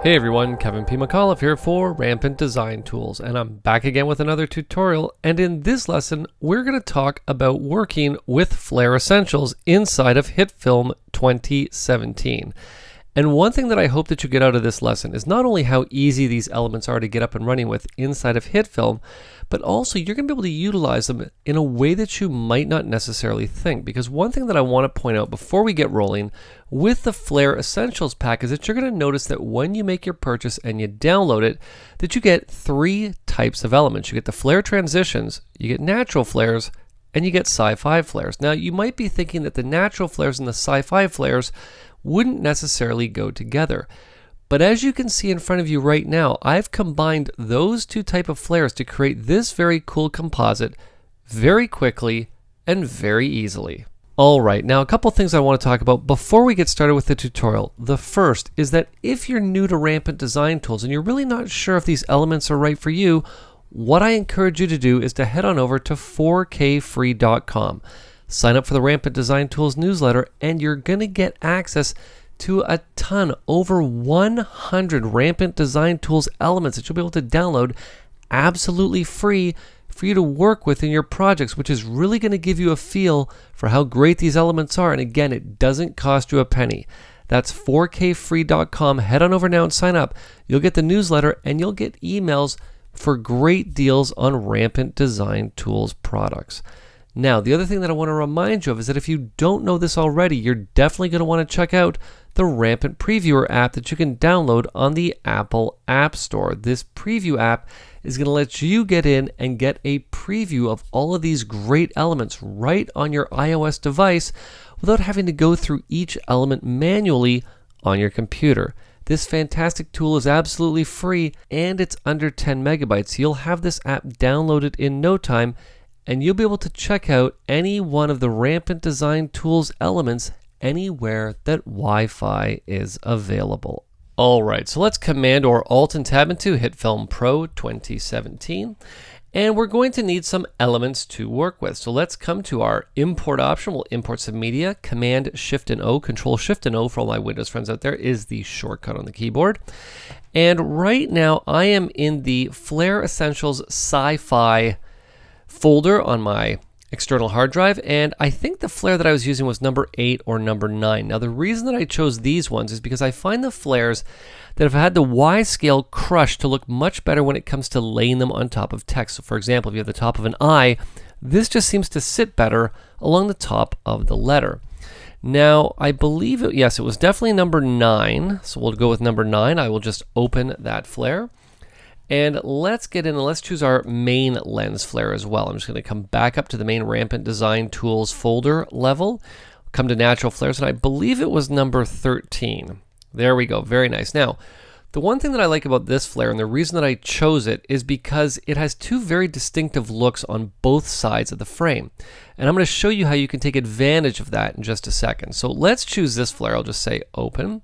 Hey everyone, Kevin P. McAuliffe here for Rampant Design Tools, and I'm back again with another tutorial. And in this lesson, we're going to talk about working with Flare Essentials inside of HitFilm 2017. And one thing that I hope that you get out of this lesson is not only how easy these elements are to get up and running with inside of HitFilm, but also you're going to be able to utilize them in a way that you might not necessarily think. Because one thing that I want to point out before we get rolling with the Flare Essentials pack is that you're going to notice that when you make your purchase and you download it, that you get three types of elements. You get the flare transitions, you get natural flares, and you get sci-fi flares. Now you might be thinking that the natural flares and the sci-fi flares wouldn't necessarily go together. But as you can see in front of you right now, I've combined those two type of flares to create this very cool composite very quickly and very easily. Alright, now a couple things I want to talk about before we get started with the tutorial. The first is that if you're new to Rampant Design Tools and you're really not sure if these elements are right for you, what I encourage you to do is to head on over to 4kfree.com. Sign up for the Rampant Design Tools newsletter and you're going to get access to a ton, over 100 Rampant Design Tools elements that you'll be able to download absolutely free for you to work with in your projects, which is really going to give you a feel for how great these elements are. And again, it doesn't cost you a penny. That's 4kfree.com. Head on over now and sign up. You'll get the newsletter and you'll get emails for great deals on Rampant Design Tools products. Now, the other thing that I want to remind you of is that if you don't know this already, you're definitely going to want to check out the Rampant Previewer app that you can download on the Apple App Store. This preview app is going to let you get in and get a preview of all of these great elements right on your iOS device without having to go through each element manually on your computer. This fantastic tool is absolutely free and it's under 10 megabytes. You'll have this app downloaded in no time and you'll be able to check out any one of the Rampant Design Tools elements anywhere that Wi-Fi is available. Alright, so let's Command or Alt and Tab into HitFilm Pro 2017. And we're going to need some elements to work with. So let's come to our import option. We'll import some media. Command Shift and O, Control Shift and O for all my Windows friends out there is the shortcut on the keyboard. And right now I am in the Flare Essentials Sci-Fi folder on my external hard drive, and I think the flare that I was using was number 8 or number 9. Now the reason that I chose these ones is because I find the flares that have had the Y scale crushed to look much better when it comes to laying them on top of text. So for example, if you have the top of an I, this just seems to sit better along the top of the letter. Now I believe it was definitely number 9, so we'll go with number 9. I will just open that flare. And let's get in and let's choose our main lens flare as well. I'm just going to come back up to the main Rampant Design Tools folder level, come to natural flares, and I believe it was number 13. There we go, very nice. Now, the one thing that I like about this flare and the reason that I chose it is because it has two very distinctive looks on both sides of the frame. And I'm going to show you how you can take advantage of that in just a second. So let's choose this flare. I'll just say open,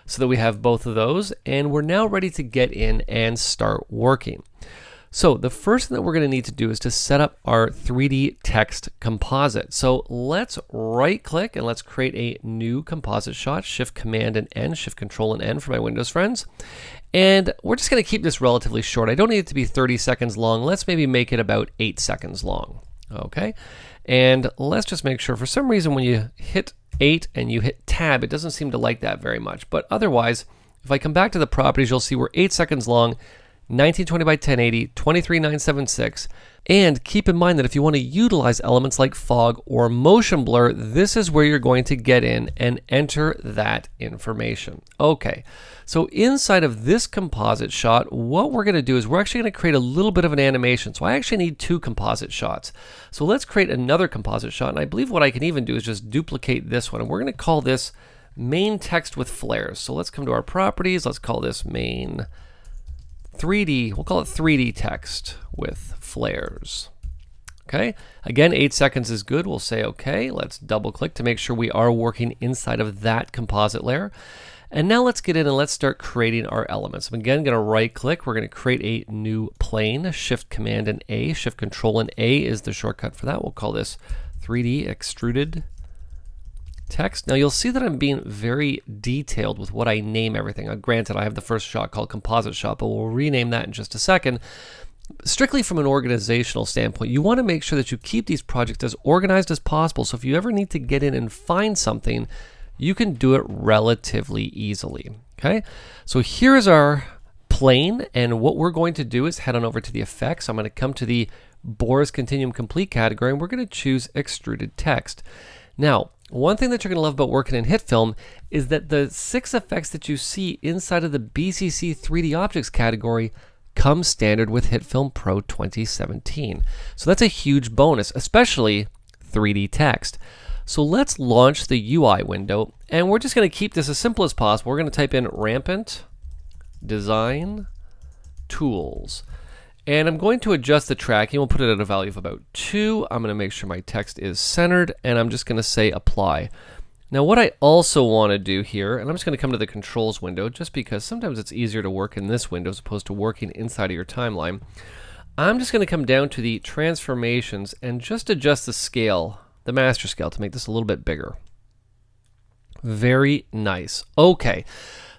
so that we have both of those, and we're now ready to get in and start working. So the first thing that we're going to need to do is to set up our 3D text composite. So let's right click and let's create a new composite shot. Shift Command and N, Shift Control and N for my Windows friends. And we're just going to keep this relatively short. I don't need it to be 30 seconds long. Let's maybe make it about 8 seconds long. Okay. And let's just make sure, for some reason when you hit 8 and you hit tab, it doesn't seem to like that very much. But otherwise, if I come back to the properties, you'll see we're 8 seconds long, 1920 by 1080, 23976. And keep in mind that if you want to utilize elements like fog or motion blur, this is where you're going to get in and enter that information. Okay, so inside of this composite shot, what we're going to do is we're actually going to create a little bit of an animation. So I actually need 2 composite shots. So let's create another composite shot. And I believe what I can even do is just duplicate this one. And we're going to call this main text with flares. So let's come to our properties. Let's call this main 3D. We'll call it 3D text with flares. Okay, again, 8 seconds is good. We'll say okay. Let's double click to make sure we are working inside of that composite layer. And now let's get in and let's start creating our elements. I'm again going to right click. We're going to create a new plane. Shift Command and A, Shift Control and A is the shortcut for that. We'll call this 3D extruded text. Now you'll see that I'm being very detailed with what I name everything. Granted, I have the first shot called composite shot, but we'll rename that in just a second. Strictly from an organizational standpoint, you want to make sure that you keep these projects as organized as possible. So if you ever need to get in and find something, you can do it relatively easily. Okay, so here is our plane, and what we're going to do is head on over to the effects. I'm going to come to the Boris Continuum Complete category, and we're going to choose extruded text. Now, one thing that you're going to love about working in HitFilm is that the 6 effects that you see inside of the BCC 3D Objects category come standard with HitFilm Pro 2017. So that's a huge bonus, especially 3D text. So let's launch the UI window, and we're just going to keep this as simple as possible. We're going to type in Rampant Design Tools. And I'm going to adjust the tracking. We'll put it at a value of about 2. I'm going to make sure my text is centered, and I'm just going to say apply. Now what I also want to do here, and I'm just going to come to the controls window just because sometimes it's easier to work in this window as opposed to working inside of your timeline. I'm just going to come down to the transformations and just adjust the scale, the master scale, to make this a little bit bigger. Very nice. Okay,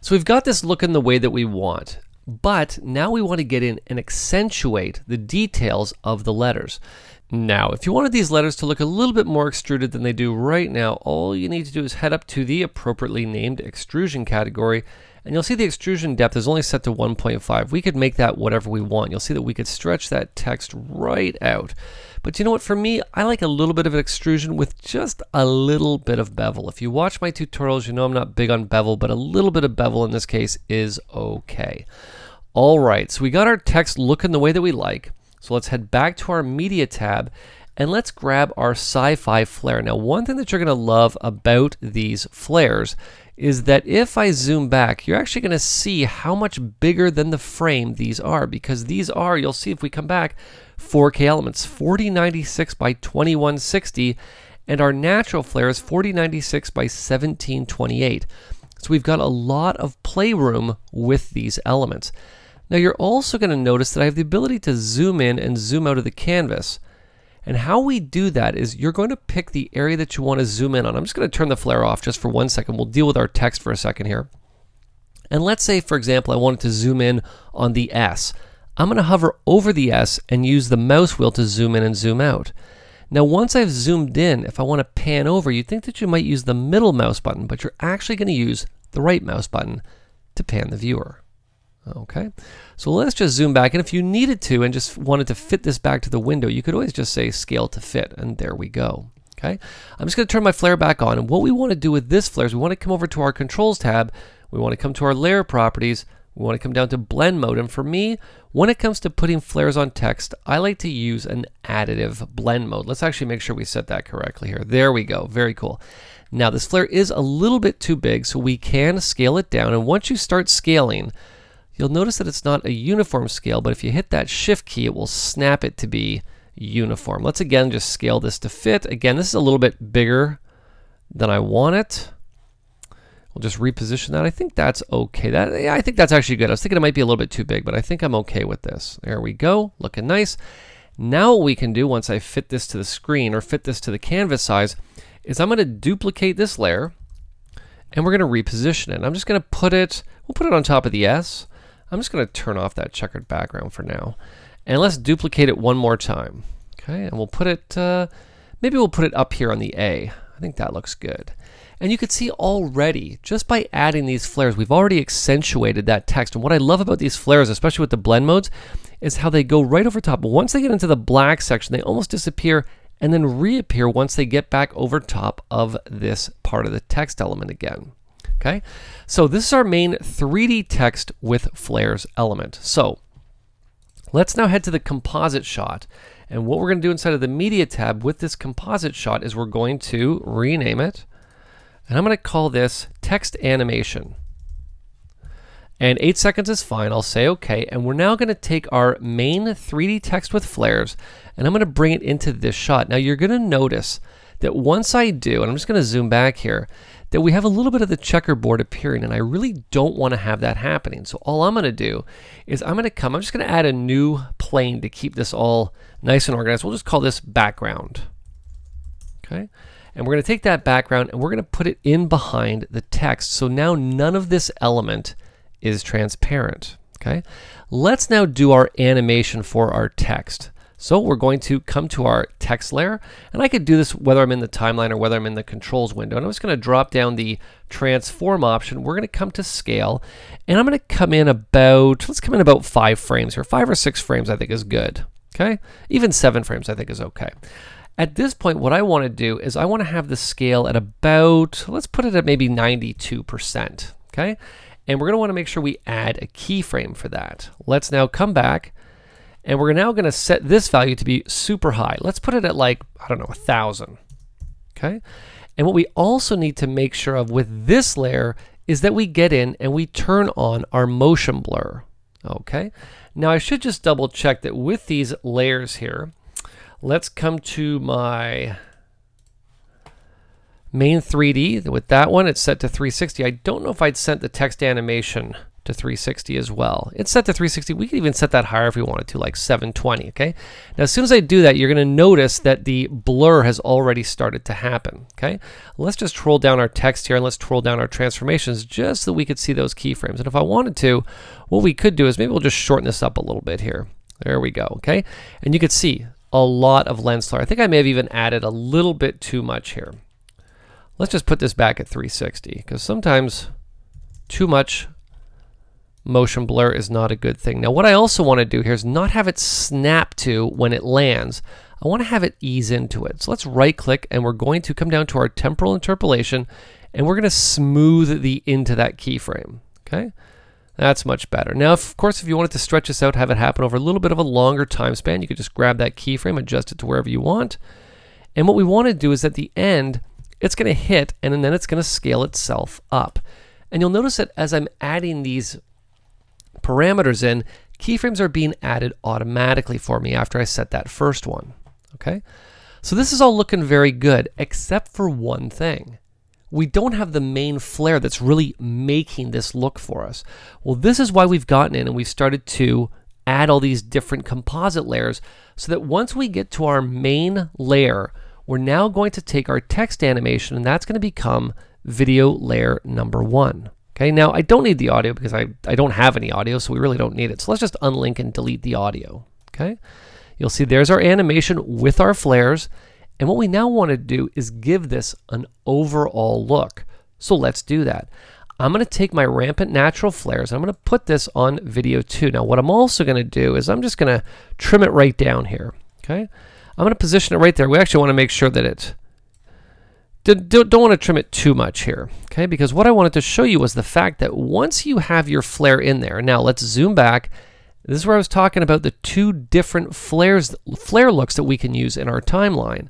so we've got this looking the way that we want. But now we want to get in and accentuate the details of the letters. Now, if you wanted these letters to look a little bit more extruded than they do right now, all you need to do is head up to the appropriately named extrusion category, and you'll see the extrusion depth is only set to 1.5. We could make that whatever we want. You'll see that we could stretch that text right out. But you know what, for me, I like a little bit of an extrusion with just a little bit of bevel. If you watch my tutorials, you know I'm not big on bevel, but a little bit of bevel in this case is okay. All right, so we got our text looking the way that we like. So let's head back to our media tab and let's grab our sci-fi flare. Now, one thing that you're going to love about these flares is that if I zoom back, you're actually going to see how much bigger than the frame these are, because these are, you'll see if we come back, 4K elements, 4096 by 2160, and our natural flare is 4096 by 1728. So we've got a lot of playroom with these elements. Now you're also going to notice that I have the ability to zoom in and zoom out of the canvas. And how we do that is you're going to pick the area that you want to zoom in on. I'm just going to turn the flare off just for 1 second. We'll deal with our text for a second here. And let's say, for example, I wanted to zoom in on the S. I'm going to hover over the S and use the mouse wheel to zoom in and zoom out. Now, once I've zoomed in, if I want to pan over, you'd think that you might use the middle mouse button, but you're actually going to use the right mouse button to pan the viewer. Okay, so let's just zoom back, and if you needed to and just wanted to fit this back to the window, you could always just say scale to fit, and there we go. Okay, I'm just going to turn my flare back on, and what we want to do with this flare is we want to come over to our controls tab, we want to come to our layer properties, we want to come down to blend mode, and for me, when it comes to putting flares on text, I like to use an additive blend mode. Let's actually make sure we set that correctly here. There we go, very cool. Now this flare is a little bit too big, so we can scale it down, and once you start scaling, you'll notice that it's not a uniform scale, but if you hit that shift key, it will snap it to be uniform. Let's again just scale this to fit. Again, this is a little bit bigger than I want it. We'll just reposition that. I think that's okay. I think that's actually good. I was thinking it might be a little bit too big, but I think I'm okay with this. There we go, looking nice. Now what we can do once I fit this to the screen or fit this to the canvas size is I'm going to duplicate this layer and we're going to reposition it. I'm just going to we'll put it on top of the S. I'm just going to turn off that checkered background for now. And let's duplicate it one more time. Okay, and we'll put it, maybe we'll put it up here on the A. I think that looks good. And you can see already, just by adding these flares, we've already accentuated that text. And what I love about these flares, especially with the blend modes, is how they go right over top. But once they get into the black section, they almost disappear and then reappear once they get back over top of this part of the text element again. Okay, so this is our main 3D text with flares element. So let's now head to the composite shot. And what we're going to do inside of the media tab with this composite shot is we're going to rename it. And I'm going to call this text animation. And 8 seconds is fine. I'll say okay. And we're now going to take our main 3D text with flares and I'm going to bring it into this shot. Now you're going to notice that once I do, and I'm just going to zoom back here, that we have a little bit of the checkerboard appearing, and I really don't want to have that happening. So all I'm going to do is I'm just going to add a new plane to keep this all nice and organized. We'll just call this background. Okay. And we're going to take that background and we're going to put it in behind the text. So now none of this element is transparent. Okay. Let's now do our animation for our text. So we're going to come to our text layer, and I could do this whether I'm in the timeline or whether I'm in the controls window. And I'm just going to drop down the transform option. We're going to come to scale, and I'm going to come in about, let's come in about 5 frames here. 5 or 6 frames I think is good. Okay, even 7 frames I think is okay. At this point, what I want to do is I want to have the scale at about, let's put it at maybe 92%. Okay, and we're going to want to make sure we add a keyframe for that. Let's now come back. And we're now going to set this value to be super high. Let's put it at like, I don't know, 1,000. Okay. And what we also need to make sure of with this layer is that we get in and we turn on our motion blur. Okay. Now I should just double check that with these layers here, let's come to my main 3D. With that one, it's set to 360. I don't know if I'd set the text animation to 360 as well. It's set to 360. We can even set that higher if we wanted to, like 720, okay? Now, as soon as I do that, you're gonna notice that the blur has already started to happen, okay? Let's just scroll down our text here and let's scroll down our transformations just so we could see those keyframes. And if I wanted to, what we could do is maybe we'll just shorten this up a little bit here. There we go, okay? And you can see a lot of lens flare. I think I may have even added a little bit too much here. Let's just put this back at 360 because sometimes too much motion blur is not a good thing. Now what I also want to do here is not have it snap to when it lands. I want to have it ease into it. So let's right click and we're going to come down to our temporal interpolation and we're going to smooth the into that keyframe. Okay, that's much better. Now of course if you wanted to stretch this out, have it happen over a little bit of a longer time span, you could just grab that keyframe, adjust it to wherever you want. And what we want to do is at the end it's going to hit and then it's going to scale itself up. And you'll notice that as I'm adding these parameters in, keyframes are being added automatically for me after I set that first one. Okay, so this is all looking very good except for one thing. We don't have the main flare that's really making this look for us. Well, this is why we've gotten in and we've started to add all these different composite layers so that once we get to our main layer, we're now going to take our text animation and that's going to become video layer number 1. Okay, now I don't need the audio because I don't have any audio, so we really don't need it. So let's just unlink and delete the audio. Okay, you'll see there's our animation with our flares. And what we now want to do is give this an overall look. So let's do that. I'm going to take my rampant natural flares and I'm going to put this on video 2. Now what I'm also going to do is I'm just going to trim it right down here. Okay, I'm going to position it right there. We actually want to make sure that it don't want to trim it too much here, okay? Because what I wanted to show you was the fact that once you have your flare in there, now let's zoom back. This is where I was talking about the 2 different flare looks that we can use in our timeline.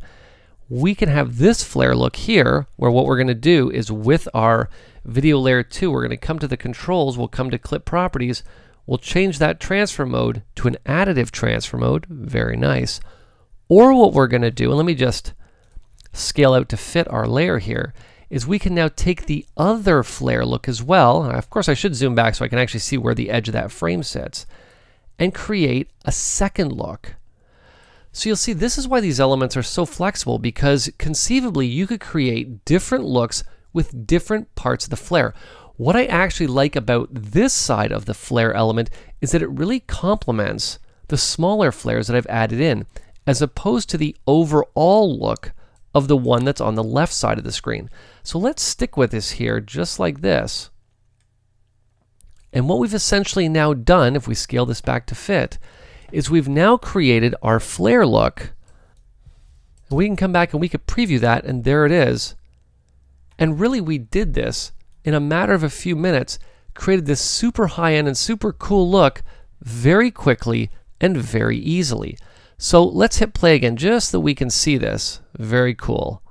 We can have this flare look here, where what we're going to do is with our video layer 2, we're going to come to the controls, we'll come to clip properties, we'll change that transfer mode to an additive transfer mode, very nice. Or what we're going to do, and let me just scale out to fit our layer here, is we can now take the other flare look as well. Of course I should zoom back so I can actually see where the edge of that frame sits and create a second look. So you'll see this is why these elements are so flexible, because conceivably you could create different looks with different parts of the flare. What I actually like about this side of the flare element is that it really complements the smaller flares that I've added in, as opposed to the overall look of the one that's on the left side of the screen. So let's stick with this here just like this. And what we've essentially now done, if we scale this back to fit, is we've now created our flare look. And we can come back and we could preview that, and there it is. And really we did this in a matter of a few minutes, created this super high-end and super cool look very quickly and very easily. So let's hit play again just so we can see this. Very cool.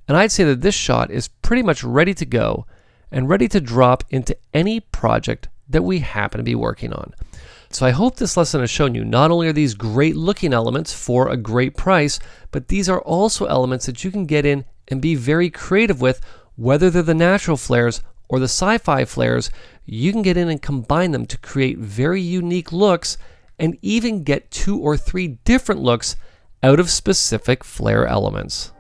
And I'd say that this shot is pretty much ready to go and ready to drop into any project that we happen to be working on. So I hope this lesson has shown you not only are these great looking elements for a great price, but these are also elements that you can get in and be very creative with, whether they're the natural flares or the sci-fi flares. You can get in and combine them to create very unique looks and even get 2 or 3 different looks out of specific flare elements.